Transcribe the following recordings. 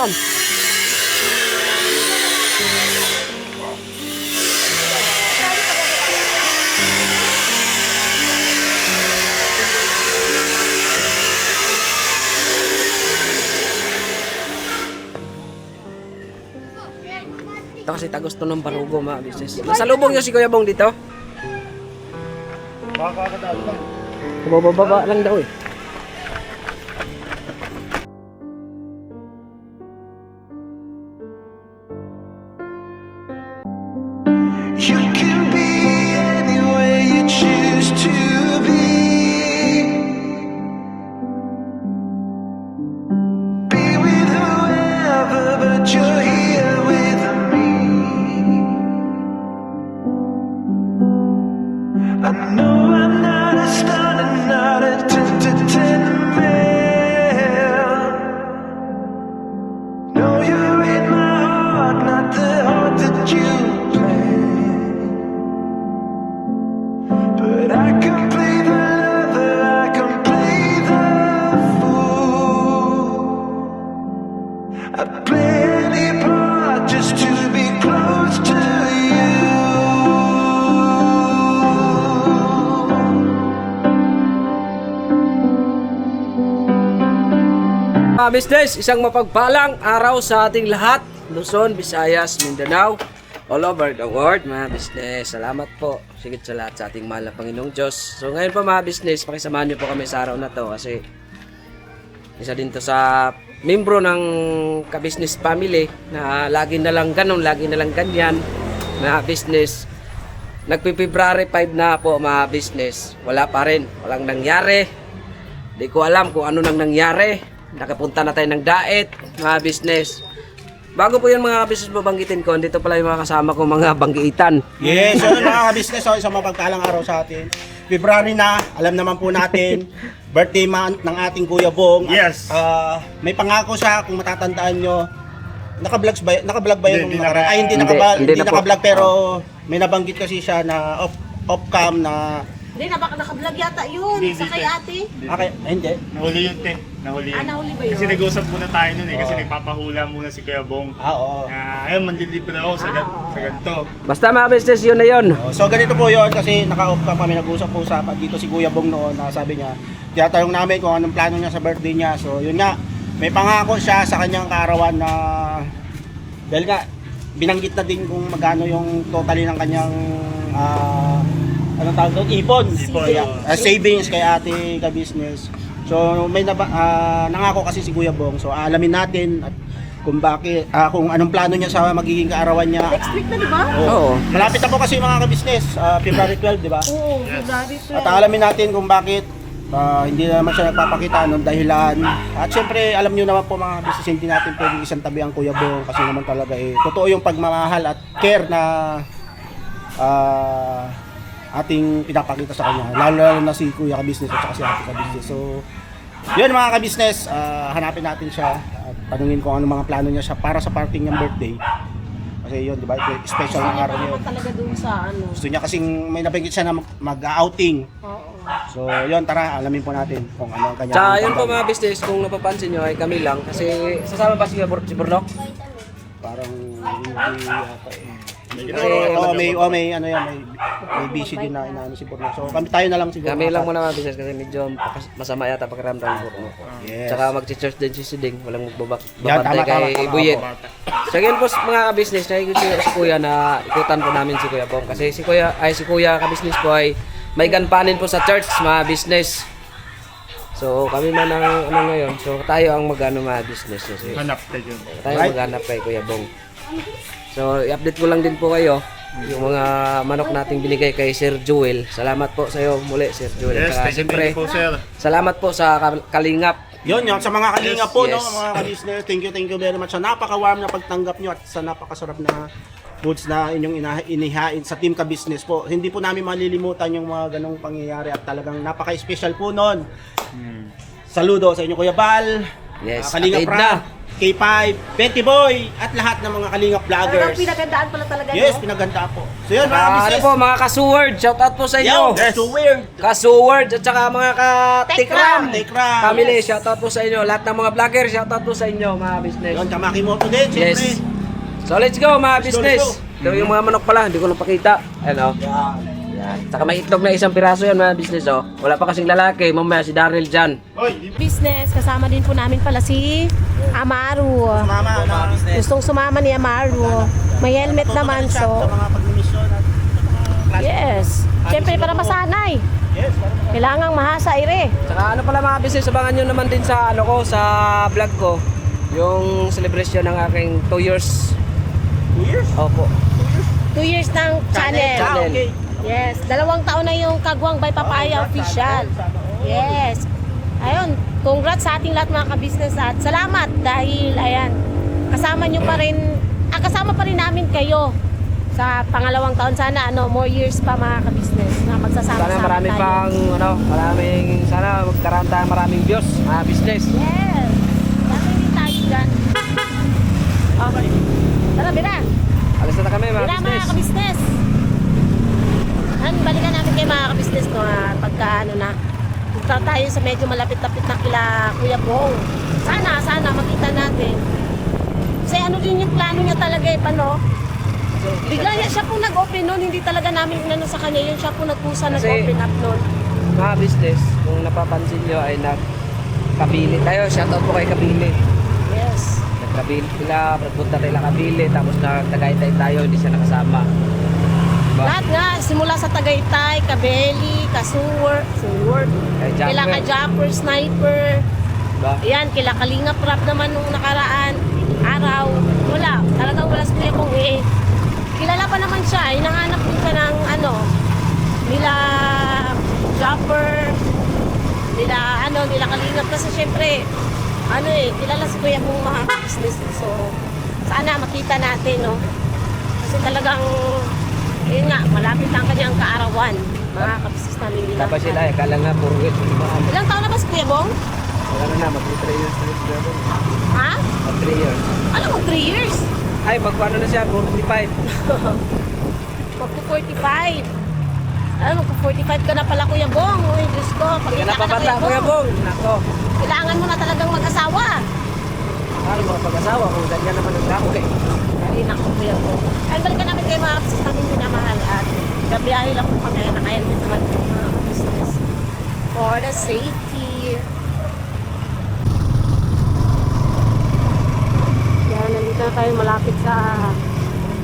yan. Ito kasi tagos to ng Barugo mga business. Nasalubong yung si Kuya Bong dito. Makakadalo lang. Baba lang daw eh. You can be any way you choose to be. Be with whoever, but you're here with me. I know I'm not a star and not a 10 to 10 man. No, you're in my heart, not the heart that you but I can play the lover, I can play the fool. I'd play any part just to be close to you. Mga business, isang mapagpalang araw sa ating lahat. Luzon, Visayas, Mindanao, all over the world mga business. Salamat po sigit sa lahat sa ating mahal na Panginoong Diyos. So ngayon po mga business, pakisamahan niyo po kami sa araw na to kasi isa din to sa membro ng ka-business family na lagi na lang ganun, lagi na lang ganyan mga business. Nagpi-February 5 na po mga business. Wala pa rin, walang nangyari. Di ko alam kung ano nang nangyari. Nakapunta na tayo ng daet mga business. Bago po yung mga business babanggitin ko, dito pala yung mga kasama ko mga banggitan. Yes, so mga business, so, isang mapagpalang araw sa atin. February na, alam naman po natin, birthday month ng ating Kuya Bong. Yes. At, may pangako siya, kung matatandaan nyo. Naka-vlog ba yun? Hindi Hindi na po. naka-vlog, pero may nabanggit kasi siya na off-cam na... Hindi, naka-vlog yata yun Hindi, sa kay ate. Okay, hindi. Nahuli yun, te. Nahuli yun. Nahuli ba yun? Kasi nag-usap muna tayo nun eh. Kasi Oo. nagpapahula muna si Kuya Bong. Oo. Ayun, manlilibre ako sa ganito. Basta mga business, yun na yun. So ganito po yun kasi naka-off-cam kami, nag-usap-usap at dito si Kuya Bong noon na sabi niya, tinatanong namin kung anong plano niya sa birthday niya. So yun nga, may pangako siya sa kanyang kaarawan na dahil nga binanggit na din kung magkano yung totally ng kanyang anong tawag doon? Ipon. Savings kay ate ka-business. So may nangako kasi si Kuya Bong. So alamin natin at kung bakit kung anong plano niya sa magiging kaarawan niya. Next week na, di ba? Oo. Malapit na po kasi mga ka-business, February 12, di ba? Oo, February 12. At alamin natin kung bakit hindi na naman siya nagpapakita ng dahilan. At syempre, alam niyo naman po mga business, hindi natin pwedeng isang tabi ang Kuya Bong kasi naman talaga totoo yung pagmamahal at care na ating pinapakita sa kanya. Lalo na si Kuya ka-business at saka si ate ka-business. So, yun mga ka-business, hanapin natin siya at tanungin kung ano mga plano niya siya para sa party niyang birthday. Kasi yun, di ba? Special na araw niya yun. Talaga dun sa ano. Gusto niya kasing may nabanggit siya na mag-outing. Oo. So, yun, tara, alamin po natin kung ano ang kanya. Sa yun po mga business, kung napapansin nyo ay kami lang. Kasi sasama ba si Burnok? Parang hindi yata eh. Kasi may ano yan, may busy din na inaano si Borno. So, tayo na lang siguro. kami lang muna mga business kasi medyo masama yata pakiramdam ni Burnok. Yes. Tsaka mag-church din si Siding, walang Yan, babantay kay tama. Ibuyet. So yun po mga business, nakikita si Kuya na ikutan po namin si Kuya Bong. Kasi si Kuya ka-business po ay may ganpanin po sa church mga business. So kami man ang ano ngayon, so tayo ang mag-ano mga business. Kasi Hanap tayo yun. tayo Right. maghanap kay Kuya Bong. So i-update ko lang din po kayo yung mga manok nating binigay kay Sir Joel. Salamat po sa iyo muli Sir Joel. Yes, Saka thank siyempre, you po, sir. salamat po sa Kalingap. Yun, sa mga kalinga po, Yes. no, mga ka-listeners, thank you very much sa napaka-warm na pagtanggap nyo at sa napakasarap na foods na inyong inihain sa Team Ka-Business po. Hindi po namin malilimutan yung mga ganong pangyayari at talagang napaka-special po nun. Saludo sa inyo Kuya Bal, Yes, Kalinga Atid Pra, na. K5, Betty Boy, at lahat ng mga kalingap Talagang vloggers. pinagandaan pala talaga Yes, nyo. pinaganda po. So yun, mga Ano business. po mga kasuword, shout out po sa inyo. Yo, so weird. Kasuword at saka mga ka-tikram. Tikram. Family, shout out po sa inyo. Lahat ng mga vlogger, shout out po sa inyo mga business. Yun, Kamaki Moto din, Yes. siyempre. So let's go mga Let's go, business. let's Ito yung mga manok pala, hindi ko napakita. Ayan o. Yan. Saka may itlog na isang piraso yan mga business o. Wala pa kasing lalaki, mamaya si Daryl dyan. Hoy, Business, kasama din po namin pala si Amaru. Mama, na business. Gustong sumama ni Amaru. May helmet naman, Sa so mga pagmimisyon at sa mga klase. yes. Siyempre para masanay. Yes, para Kailangang mahasa ire. Saka ano pala mga business, abangan nyo naman din sa ano ko, sa vlog ko. Yung celebration ng aking 2 years. 2 years. Opo. 2 years ng channel. Ah, okay. Yes. 2 taon na yung Kagwang by Papaya official. Yes. Ayun. Congrats sa ating lahat mga ka-business at salamat dahil ayan, kasama nyo pa rin, kasama pa rin namin kayo sa pangalawang taon. Sana more years pa mga ka-business na magsasama Sana marami pang sana magkaroon tayo maraming views mga business. Yes. Dami din tayo dyan. Okay. Tara, Bira. Alis na kami mga Bira mga business. ka-business. Balikan namin kayo mga ka-business no, pagka na punta tayo sa medyo malapit-lapit na kila Kuya Bong. Sana makita natin. Kasi ano din yung plano niya talaga paano? Bigla niya siya po nag-open noon, hindi talaga namin inano sa kanya yun, siya po nagpusa Kasi- nag-open up noon. Mga business, kung napapansin nyo ay nagkabili tayo. Shoutout po kay Kabili. Yes. Nagkabili sila, nagpunta tayo Kabili, tapos nagtagaytay tayo, hindi siya nakasama. Diba? Lahat nga, simula sa Tagaytay, Kabeli, Kasuwar, Kay kila Jumper. Ka-Jumper, Sniper, Diba? ayan, kila Kalingap Rap naman nung nakaraan, araw, wala, talagang wala sa kuya kong kilala pa naman siya, hinahanap din siya ng nila Jumper, nila Kalingap, kasi syempre, kilala si kuya kong mga business, so, sana makita natin, no, kasi talagang, yun nga, malapit ang kanyang kaarawan, mga kabusiness namin nila. Tapos sila, kala nga puro wait. Ilang taon na ba si Kuya Bong? Wala na, mag-3 years na sila doon. Ha? Mag-3 years. Alam mo, 3 years. Ay, magpaano na siya, 45. Magpo-45. Alam mo, magpo-45 ka na pala, Kuya Bong. Uy, Diyos ko, Hindi ka pagkita na ka na, papata, Kuya Bong. Nako. Kailangan mo na talagang mag-asawa. Ano mga pag-asawa, kung ganyan naman ang tao eh. Ay, naku, Kuya Bong. Ay, balikan namin kayo mga kapsis namin minamahal at gabiyahe lang po kami. Nakahelmet naman po mga business. For the safety. Yan, nandito na tayo malapit sa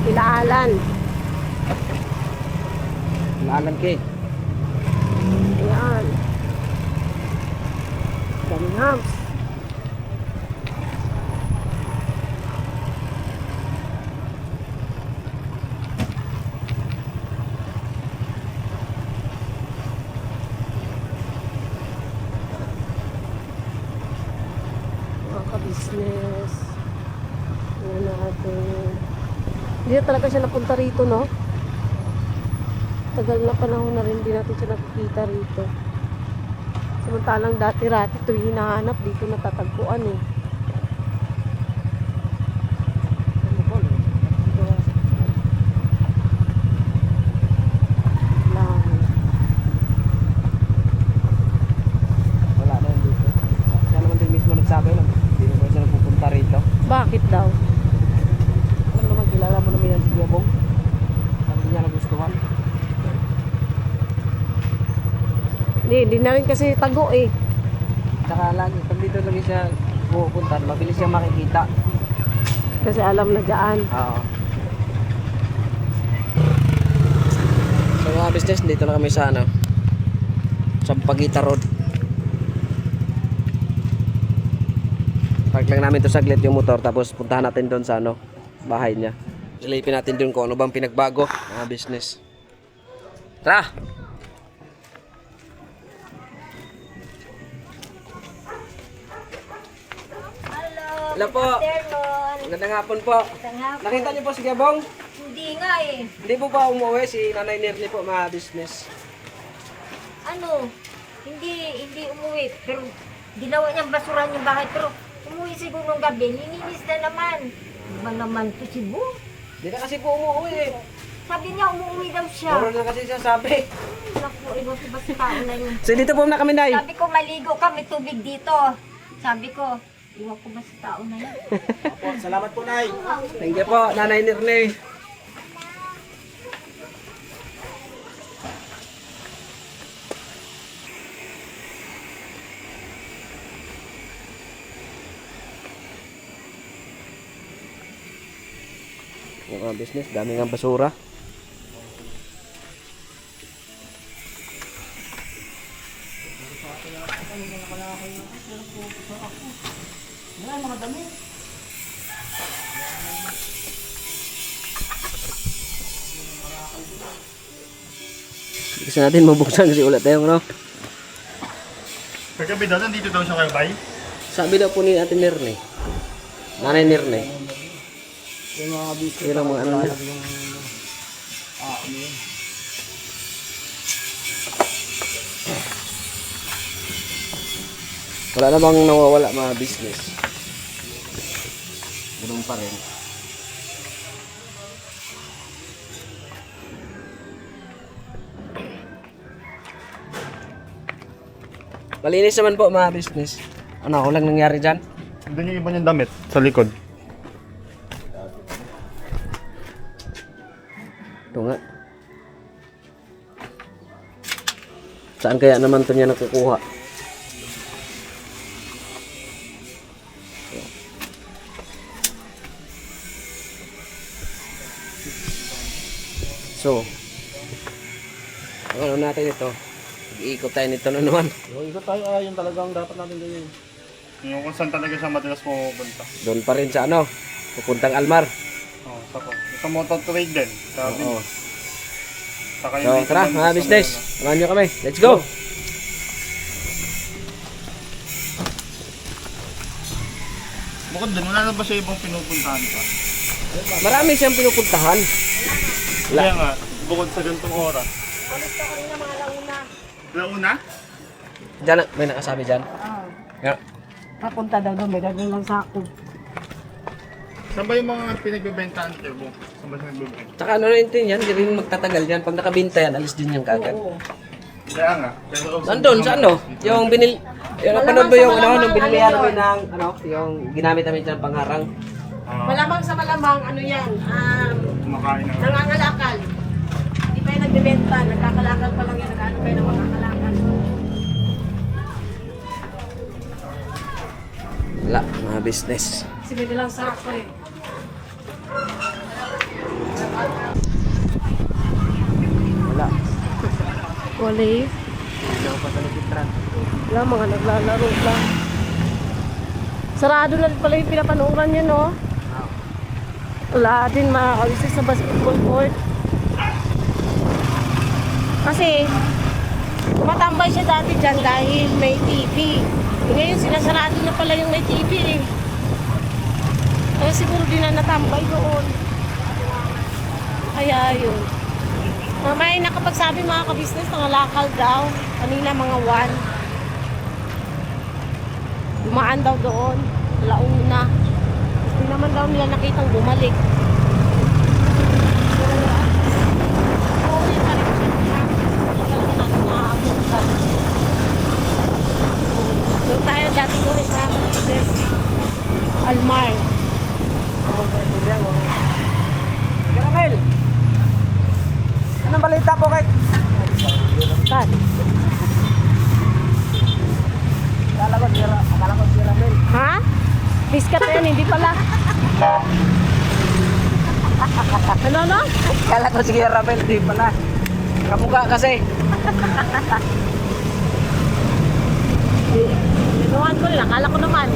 Ilaalan. Lalan kay. Ayan. Daming hams. Mga ka-business. Ayan natin. Hindi na talaga siya napunta rito, no? Tagal na panahon na rin, hindi natin siya nakikita rito. Samantalang dati-rati ito hinahanap, dito natatagpuan eh. Lang. Wala na yun dito. Siya naman din mismo nagsabi lang. Hindi naman siya nagpupunta rito. Bakit daw? Alam naman, kilala mo naman yan si Kuya Bong. Sabi niya nagustuhan. Hindi na rin kasi tago eh. Tsaka lagi, pag dito lagi siya pupunta, mabilis siya makikita. Kasi alam na dyan. Oo. So mga business, dito na kami sa sa Pagita Road. Park lang namin to saglit yung motor, tapos puntahan natin doon sa bahay niya. Silipin natin doon kung ano bang pinagbago mga business. Tara! Hello po! Magandang hapon po. Nakita niyo po si Gabong? Hindi nga eh. Hindi po ba umuwi si Nanay Nirli po mga business? Ano, hindi umuwi. Pero ginawa niyang basuran yung bahay. Pero Umuwi siguro ng gabi, nininis na naman. Ba naman to si Bu? Di na kasi po umuwi eh. Sabi niya umuwi daw siya. Puro na kasi siya sabi. Naku, iba ba sa tao na yun? So dito po na kami, Nay. Sabi ko maligo ka, may tubig dito. Sabi ko, iwan ko ba sa tao na yun? Opo, salamat po, Nay. Thank you po, Nanay Nirne. Yung mga business, dami ng basura. Kasi natin mabuksan kasi ulat tayong ano. Kagabi daw, nandito daw siya kayo, Bay. Sabi daw po ni Ate Nirne. Nanay Nirne. Yung mga business. Yun ang mga ano niya. Wala namang nawawala mga business. Ganun pa rin. Malinis naman po mga business. Ano, walang nangyari dyan? Doon yung iba niyang damit, sa likod. Ito nga. Saan kaya naman ito niya nakukuha? So, ano natin ito? Iikot tayo nito na naman. Yung ikot tayo, yun talagang dapat natin gawin. Yung kung saan talaga siya madalas pupunta. Doon pa rin sa ano, pupuntang Almar. Oh, sako. Ito motor trade din. Sabi. Oo. Saka So, dito tara naman mga sa business. ano. Samahan nyo kami. Let's go! Bukod dun, wala na ba siya ibang pinupuntahan pa? Marami siyang pinupuntahan. Wala. Kaya nga, bukod sa ganitong oras. Launa? Diyan, may nakasabi dyan. Yeah. Papunta daw doon, may dagang lang sako. Saan ba yung mga pinagbebentahan kayo? Saan ba siya nagbebenta? Tsaka ano rin din yan, hindi rin magtatagal yan. Pag nakabinta yan, alis din yan kagad. Kaya nga. Pero, Nandun, sa ano? Yung binil... Yung napanood mo yung ano, nung binili namin ng ano, yung ginamit namin dyan pangharang. Malamang sa malamang, ano yan, kumakain na. nangangalakal. Hindi pa yung nagbebenta, nagkakalakal pa lang yan, nag-ano pa yung nagkakalakal. Wala, mga business. Kasi may dalang sako eh. Wala. Wala eh. Wala, mga naglalaro lang. Sarado na pala yung pinapanuran niya, no? Wala din makakalisig sa basketball court. Kasi, tumatambay siya dati dyan dahil may TV. Ngayon, sinasarado na pala yung may TV eh. Kaya siguro din na natambay doon. Kaya yun. May nakapagsabi mga kabisnes, nangalakal daw. Kanina mga 1. Dumaan daw doon. Launa. Hindi naman daw nila nakitang bumalik. Uuwi pa rin siya. Talaga natin naaabutan. Doon tayo dati ko rin sa kabisnes. Almar. Caramel! Anong balita po kay? Kan. Akala ko Caramel. Ha? Biskat yan, hindi pala. Ano, no? Akala ko si Caramel, di pala. Kamukha kasi. Sinuhan ko rin, akala ko naman.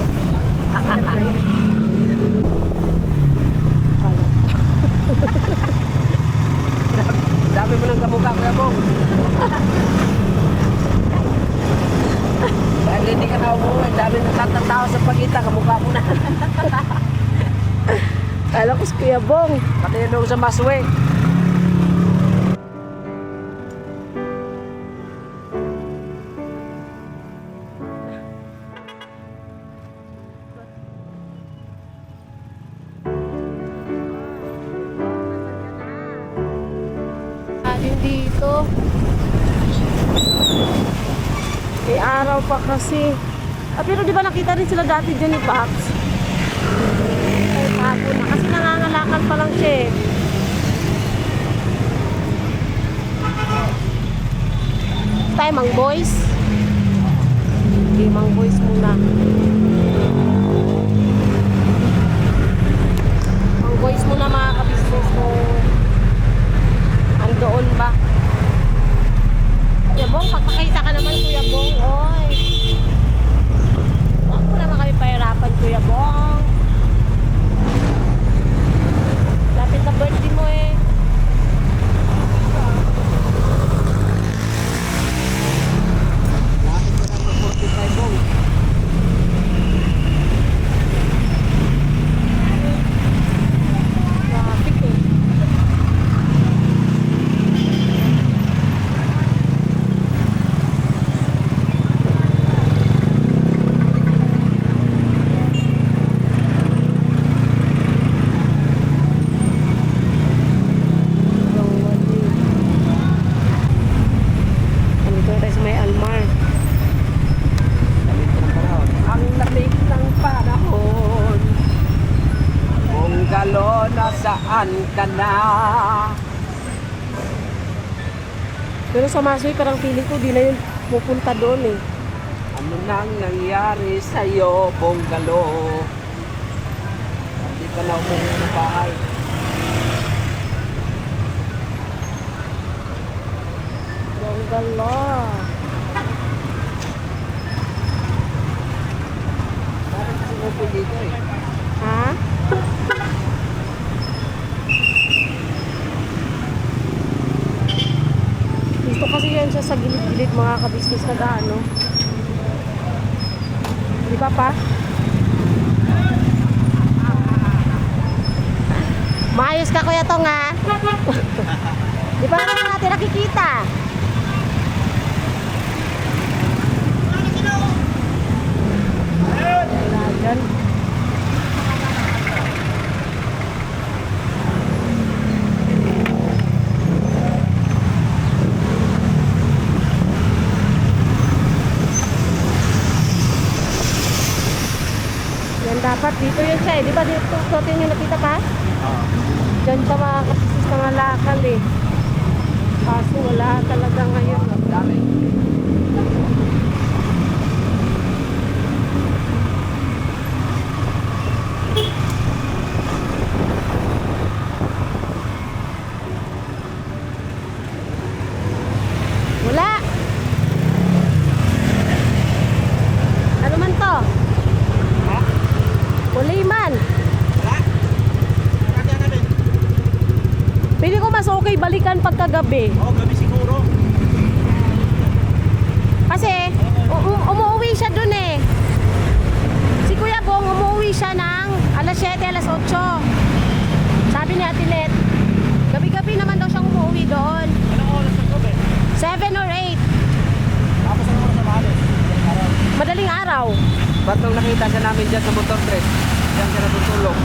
Dami mo ng kamukha, Kuya Bong. Dahil hindi ka na umuwi, dami ng tatatao sa pagkita, kamukha mo na. Akala ko si Kuya Bong. Pati yun doon sa Maswe. oh. May araw pa kasi. Ah, pero di ba nakita rin sila dati dyan ni Paps? Ay, hapon na. Kasi nangangalakal pa lang siya eh. Tayo, Mang Boys. Okay, Mang Boys muna. Mang Boys muna mga ka-business ko. Andoon ba? Kuya Bong, pagpakita ka naman Kuya Bong. Oy. Huwag mo naman kami pahirapan Kuya Bong. Lapit na birthday mo eh. Traffic eh. Nandito na tayo sa may Almar. Ang lamig ng panahon, kung galo nasaan ka na. Pero sa Masoy parang feeling ko di na yun pupunta doon eh. Ano nang nangyari sa'yo, Bonggalo? Hindi ka na umuwi sa bahay. Bonggalo. Parang sumupo dito eh. Ha? Gusto kasi yan siya sa gilid-gilid mga kabisnes na gaano. Di ba pa? Maayos ka Kuya Tong ha? Di ba naman natin nakikita? Wala dyan. Yan dapat dito yun siya eh. Di ba dito sotin yung nakita pa? Diyan pa mga kapisis ng alakal eh. Kaso wala talaga ngayon. Dami. Wala. Ano man to? Wala man. Pili ko mas okay balikan pagkagabi. Oo, gabi siguro. Kasi umuwi siya dun eh. Si Kuya Bong umuwi siya ng alas 7, alas 8. Sabi ni Ate Net, gabi-gabi naman daw siyang umuwi doon. Anong oras ng gabi? 7 or 8. Tapos anong oras na maalis? Madaling araw. Ba't nung nakita siya namin dyan sa motor trip, diyan siya natutulog.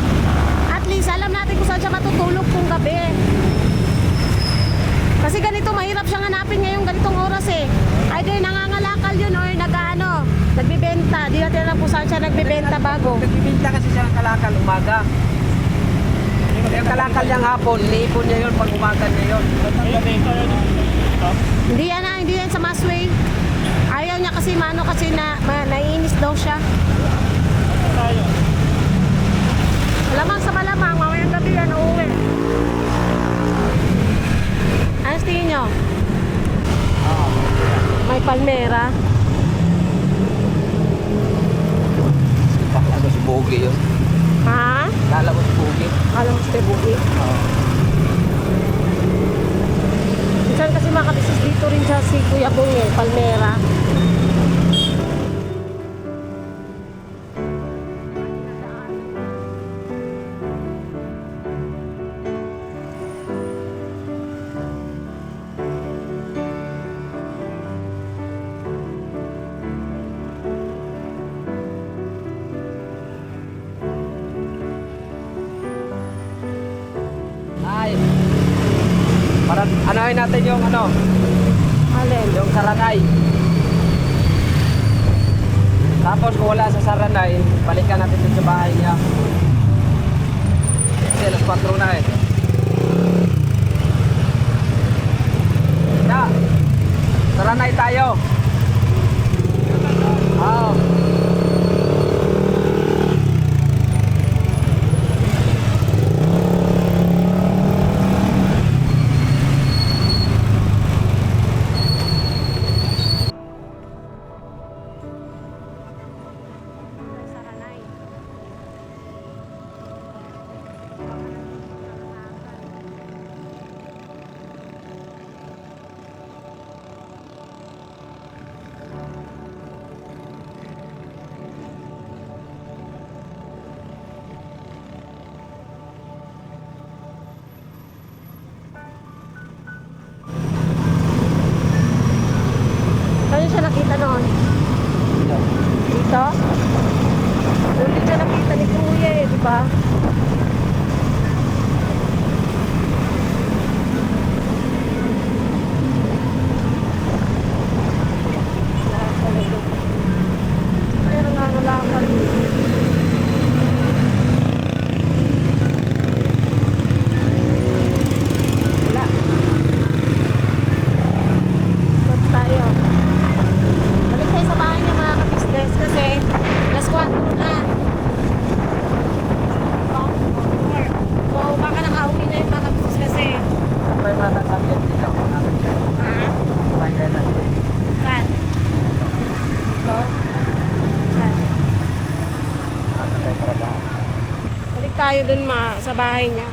At least alam natin kung saan siya matutulog kung gabi. Kasi ganito, mahirap siyang hanapin ngayong ganitong oras eh. Either nangangalakal yun or nagbibenta. Di natin alam kung saan siya nagbibenta bago. Nagbibinta kasi siya ng kalakal umaga. Yung kalakal niyang hapon, iniipon niya yun pag umaga niya yun. Hindi yan sa Masway. Ayaw niya kasi mano kasi naiinis daw siya. Malamang sa malamang, mamayang gabi yan uuwi. Ano tingin nyo? May palmera. Baka si Bogi yun. Ha? Kala ko si Bogi. Alam mo si Tebuki? Minsan kasi makabisis dito rin siya si Kuya Bong eh, palmera. Ay, parang Anohin natin yung ano, Alin? yung saranay. Tapos kung wala sa saranay, balikan natin dun sa bahay niya. Kasi alas 4 na eh. Na, saranay tayo. Oo. Saranay. Saan siya nakita noon? Dito? Doon din siya nakita ni Kuya eh, di ba? Ay, nangangalakan. Wala. Stop tayo. Balik tayo sa bahay niya mga ka-business kasi alas 4 na. So, baka nakauwi na yung mga ka-business kasi. May matatagyan dito. Ha? May kailan. Saan? Ito? Saan? Balik tayo dun sa bahay niya.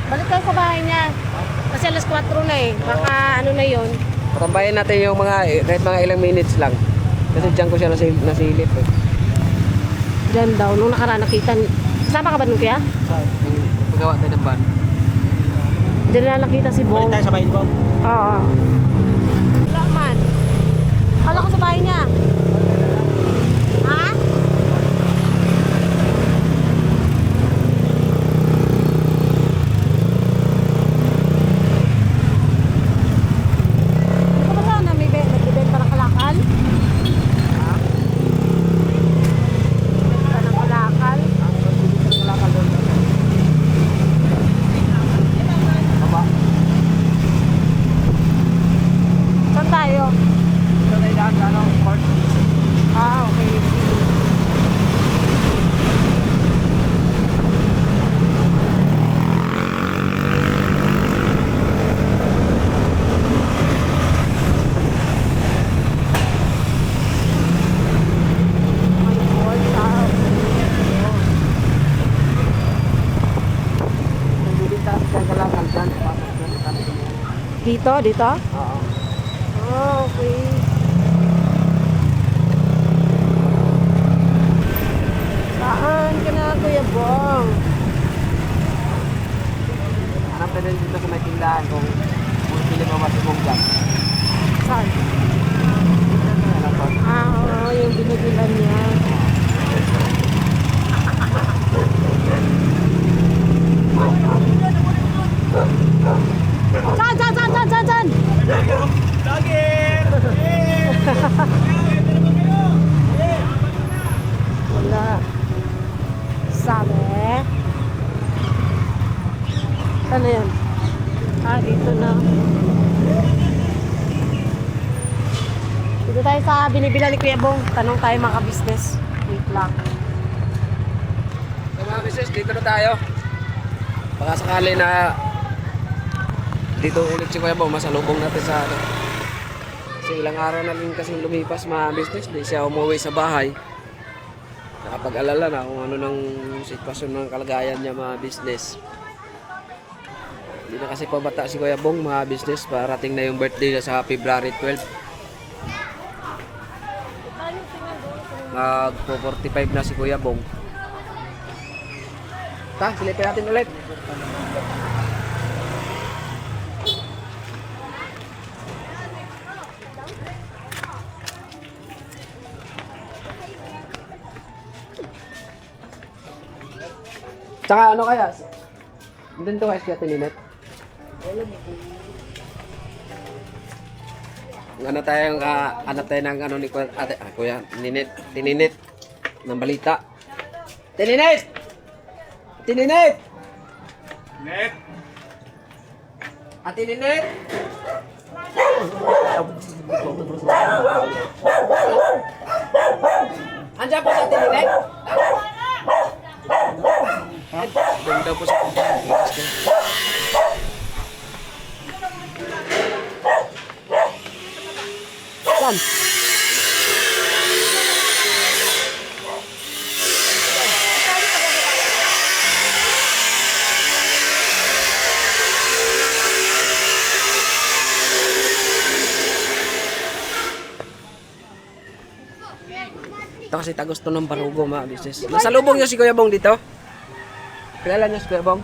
Balik tayo sa bahay niya. Kasi alas 4 na eh. Baka ano na yun. Patambayan natin yung mga, kahit mga ilang minutes lang. Kasi dyan ko siya nasilip eh. Diyan daw, nung nakaraan nakita. Kasama ka ba nun kuya? Yung paggawa tayo ng van. Diyan na nakita si Balik Bong. tayo sa bahay ni Bob. Oo. Wala man. Kala ko sa bahay niya. Ha? Hindi ko ba sana may nagbibenta ng kalakal? Ha? Nagbibenta ng kalakal? Saan tayo? Ito tayo daan sa ano, court. Ah, okay. Dito, dito? Oo. Oh, okay. Saan ka na, Kuya Bong? Hanap tayo dito sa may tindahan kung pili mo masubong dyan. Saan? Ah, oo, yung binibilan niya. Saan? Wala. Sabi. Ano yan? Ah, dito na. Dito tayo sa binibilan ni Kuya Bong. Tanong tayo mga ka-business. Wait lang. So mga business, dito na tayo. Baka sakali na dito ulit si Kuya Bong, masalubong natin sa ano. Kasi ilang araw na rin kasi lumipas mga business, di siya umuwi sa bahay. Nakapag-alala na kung ano ng sitwasyon ng kalagayan niya mga business. Hindi na kasi pabata si Kuya Bong mga business, parating na yung birthday niya sa February 12. Mag-45 na si Kuya Bong. Silipin natin ulit. Tsaka ano kaya? Doon to guys kaya tininet? ano tayong hanap tayo ng ano ni ate, kuya, tininit ng balita. Tininit! Tininit! Net! Ate Ninit! Andiyan po sa Ate Ninit? Doon daw po sa Saan? Ito kasi tagos to ng Barugo, mga business. Nasalubong niyo si Kuya Bong dito? Kilala niyo si Kuya Bong?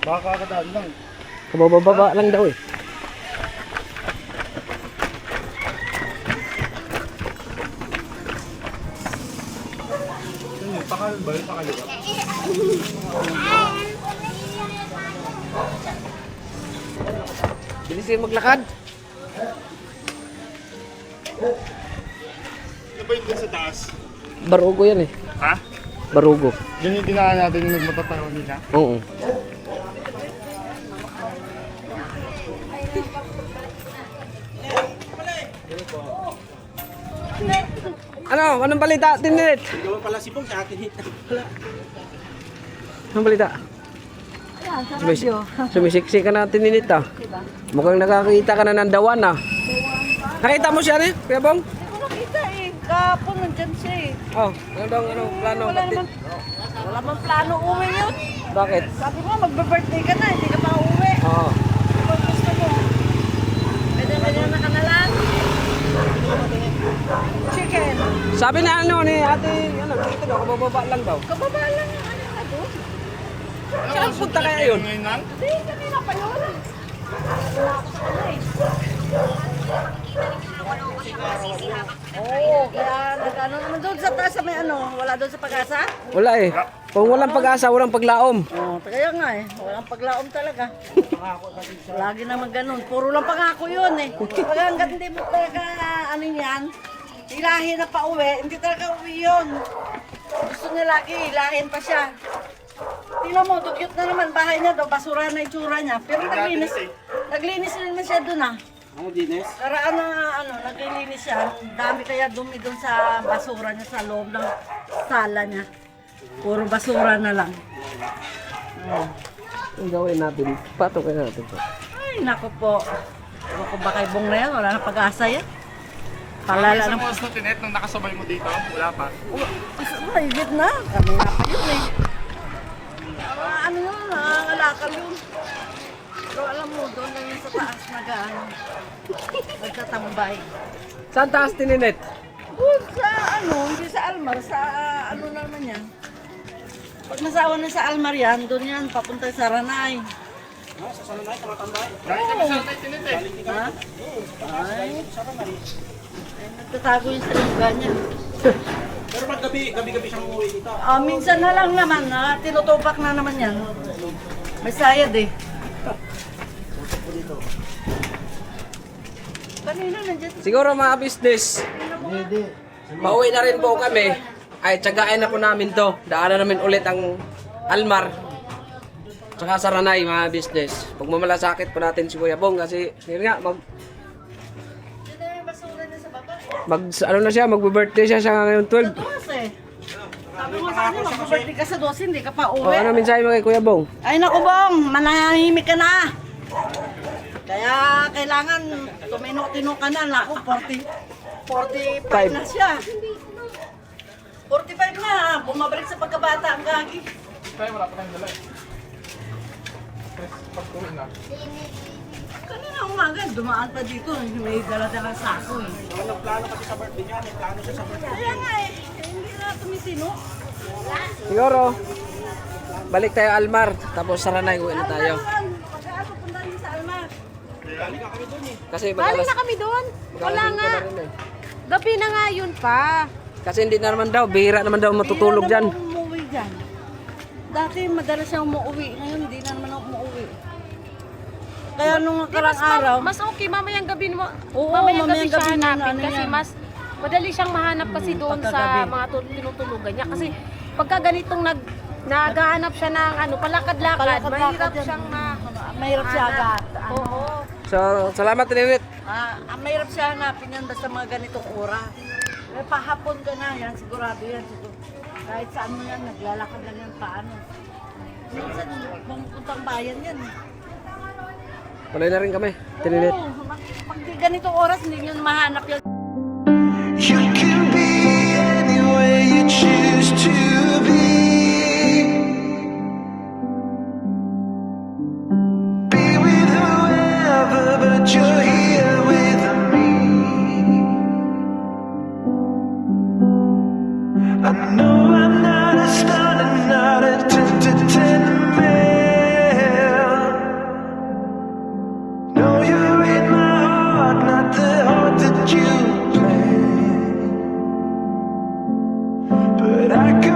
Baka kakadaan lang. Kabababa lang daw eh. Pakal ba yun? Pakal ba? Bilis kayo maglakad. Ano ba yung dun sa taas? Barugo yan eh. Ha? Barugo. Yun yung dinaan natin yung nagmatatawa nila. Oo. Ano? Anong balita, Tinit? Hindi mo pala si Bong sa akin. Anong balita? Sumisiksi ka na, Tinit ah. Mukhang nakakita ka na ng dawan ah. Nakita mo siya eh, Kuya Bong? Hindi ko nakita eh. Kahapon nandyan siya eh. Oh, ano daw, ano, plano? Wala man plano uwi yun. Bakit? Sabi mo magbe-birthday ka na, hindi ka pa uwi. Oo. Ano gusto mo? Pwede na ka na lang. Chicken. Sabi na ano ni ate, ano, dito daw, kabababa lang daw. Kababa lang yung ano ka doon. Saan punta kaya yun? Ngayon lang? Hindi, kanina pa yun. Wala ako sa ano eh. Oo, kaya nag-ano naman doon sa taas sa may ano, wala doon sa Pag-asa? Wala eh. Kung walang pag-asa, walang paglaom. Oo, kaya nga eh, walang paglaom talaga. Lagi naman ganun, puro lang pangako yun eh. Pag hanggat hindi mo talaga ano yan, ilahin na pa uwi, hindi talaga uwi yun. Gusto niya lagi, ilahin pa siya. Tingnan mo, dugyot na naman bahay niya daw, basura na itsura niya. Pero naglinis rin na siya doon ah. Ano, Dines? Karaan na ano, naglilinis siya. Ang dami kaya dumi doon sa basura niya sa loob ng sala niya. Puro basura na lang. Oh. Ang gawin natin, patukin natin to. Ay, naku po. Ewan ko ba kay Bong na yan? Wala na pag-asa yan. Palala Isang ng... oras na tinet nung nakasabay mo dito? Wala pa. Mahigit na. Kami na pa yun eh. Ano yun, nangangalakal yun. Pero alam mo, doon lang yun sa taas nag-ano. Nagtatambay. Saan taas Tininit? Doon sa ano, hindi sa Almar, sa ano naman yan. Pag nasawa na sa Almar yan, doon yan, papunta sa Ranay. Sa Salanay, tumatambay. Galing kami sa Ranay tinet eh. Ha? Ay, nagtatago yun sa lugar niya. Pero pag gabi-gabi siyang umuwi dito. Minsan na lang naman, tinutupak na naman yan. May sayad eh. Kanina nandiyan. Siguro mga business, pauwi na rin po kami. Ay, tsagain na po namin to. Daanan namin ulit ang Almar. Tsaka sa Ranay, mga business. Pagmamalasakit po natin si Kuya Bong kasi, yun nga, ano na siya, magbe-birthday siya ngayon 12. Tumas eh. Sabi mo sa akin, mag-birthday ka sa 12, hindi ka pa O, uwi. ano mensahe mo kay Kuya Bong? Ay naku Bong, manahimik ka na. Kaya kailangan tumino-tino ka na. Naku, 45 na siya. 45 na, bumabalik sa pagkabata ang gagi. Tayo wala pa tayong dala eh. Pagtuloy na. Kanina umaga, dumaan pa dito. May dala-dala sako eh. Walang plano kasi sa birthday niya. May plano siya sa birthday. Kaya nga eh, hindi na tumitino. Siguro, balik tayo Almar, tapos sa Ranay, uwi na tayo. Pagkaano, punta niyo sa Almar. Kasi Balik na kami doon. Wala nga. Gabi na nga yun pa. Kasi hindi na naman daw, bihira naman daw matutulog dyan. Hindi na umuwi dyan. Dati madalas siyang umuwi. Ngayon, hindi na naman ako umuwi. Kaya nung nakarang araw, Mas okay, mamayang gabi mo. Oo, mamayang gabi mamayang siya gabi na hanapin ano kasi yan. mas madali siyang mahanap kasi doon sa pagkagabi. mga tinutulugan niya. Kasi pagka ganitong naghahanap siya ng ano, palakad-lakad, mahirap yan. siyang Mahirap siya agad. Oo. So, salamat Ninit. Mahirap siya hanapin yan basta mga ganitong oras. Pahapon ka na yan, sigurado yan. Kahit saan mo yan, naglalakad lang yan paano. Minsan, pumupuntang bayan yan. Tuloy na rin kami. Tininit. Oo, pag di ganitong oras, hindi nyo mahanap yan. You can be anywhere you choose to be. Be with whoever, but you're here with me. I know I'm not a star and not a 10 man. No, you're in my heart, not the heart that you planned. But I could